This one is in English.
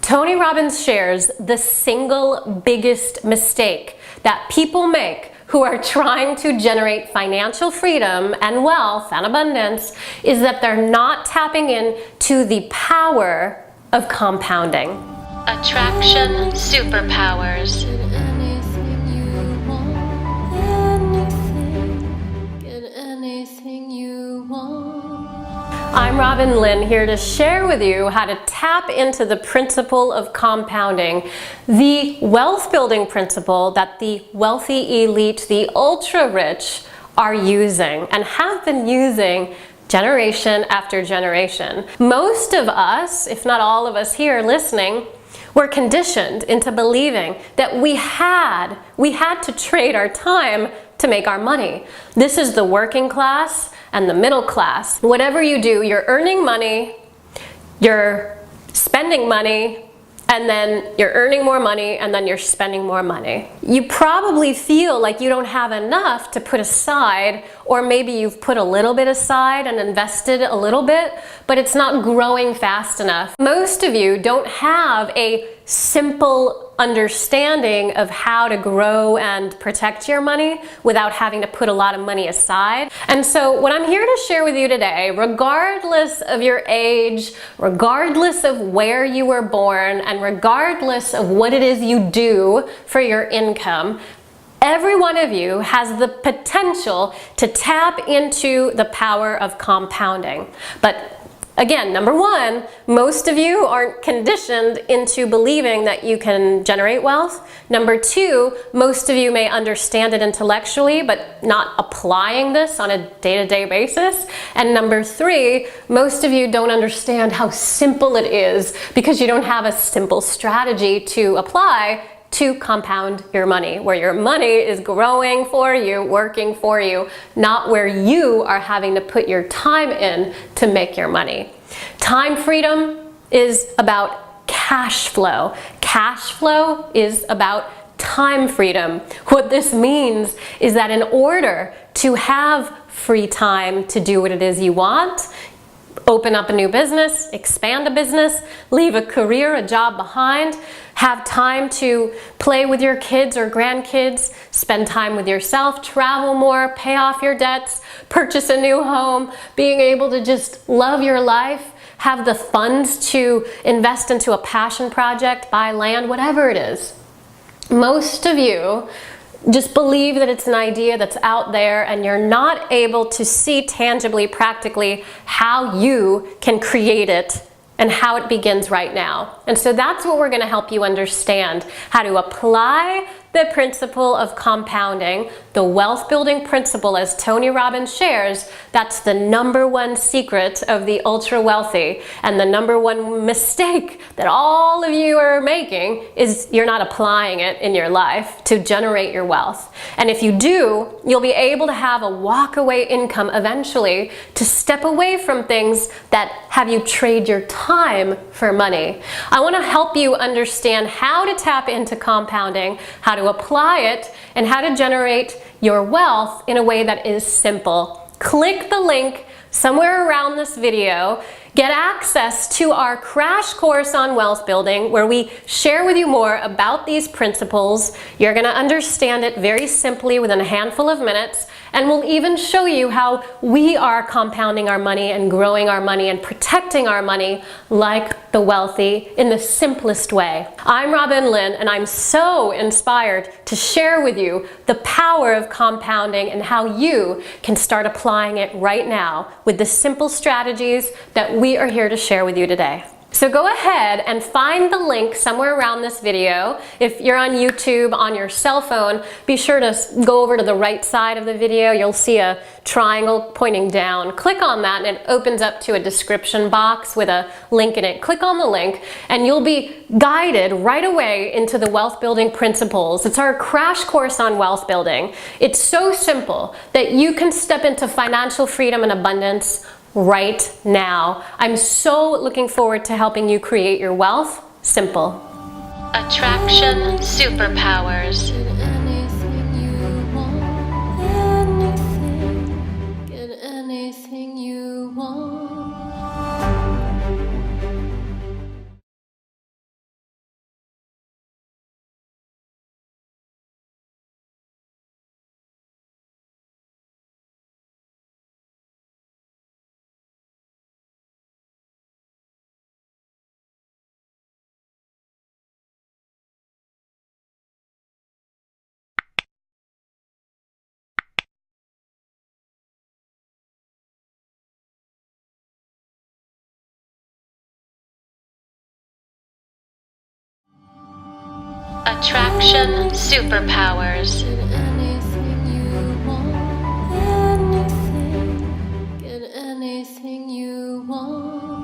Tony Robbins shares the single biggest mistake that people make who are trying to generate financial freedom and wealth and abundance is that they're not tapping in to the power of compounding. Attraction superpowers. I'm Robin Lynn, here to share with you how to tap into the principle of compounding, the wealth building principle that the wealthy elite, the ultra rich, are using and have been using generation after generation. Most of us, if not all of us here listening, were conditioned into believing that we had to trade our time to make our money. This is the working class and the middle class. Whatever you do, you're earning money, you're spending money, and then you're earning more money, and then you're spending more money. You probably feel like you don't have enough to put aside, or maybe you've put a little bit aside and invested a little bit, but it's not growing fast enough. Most of you don't have a simple understanding of how to grow and protect your money without having to put a lot of money aside. And so what I'm here to share with you today, regardless of your age, regardless of where you were born, and regardless of what it is you do for your income, every one of you has the potential to tap into the power of compounding. But again, number one, most of you aren't conditioned into believing that you can generate wealth. Number two, most of you may understand it intellectually, but not applying this on a day-to-day basis. And number three, most of you don't understand how simple it is because you don't have a simple strategy to apply to compound your money, where your money is growing for you, working for you, not where you are having to put your time in to make your money. Time freedom is about cash flow. Cash flow is about time freedom. What this means is that in order to have free time to do what it is you want, open up a new business, expand a business, leave a career, a job behind, have time to play with your kids or grandkids, spend time with yourself, travel more, pay off your debts, purchase a new home, being able to just love your life, have the funds to invest into a passion project, buy land, whatever it is. Most of you just believe that it's an idea that's out there and you're not able to see tangibly, practically how you can create it and how it begins right now. And so that's what we're going to help you understand, how to apply the principle of compounding, the wealth building principle as Tony Robbins shares. That's the number one secret of the ultra wealthy, and the number one mistake that all of you are making is you're not applying it in your life to generate your wealth. And if you do, you'll be able to have a walkaway income eventually to step away from things that have you trade your time for money. I want to help you understand how to tap into compounding, how to apply it, and how to generate your wealth in a way that is simple. Click the link somewhere around this video. Get access to our crash course on wealth building, where we share with you more about these principles. You're going to understand it very simply within a handful of minutes, and we'll even show you how we are compounding our money and growing our money and protecting our money like the wealthy in the simplest way. I'm Robin Lynn, and I'm so inspired to share with you the power of compounding and how you can start applying it right now with the simple strategies that we are here to share with you today. So go ahead and find the link somewhere around this video. If you're on YouTube on your cell phone, be sure to go over to the right side of the video. You'll see a triangle pointing down. Click on that and it opens up to a description box with a link in it. Click on the link and you'll be guided right away into the wealth building principles. It's our crash course on wealth building. It's so simple that you can step into financial freedom and abundance right now. I'm so looking forward to helping you create your wealth simple. Attraction superpowers. Attraction superpowers. Get anything you want.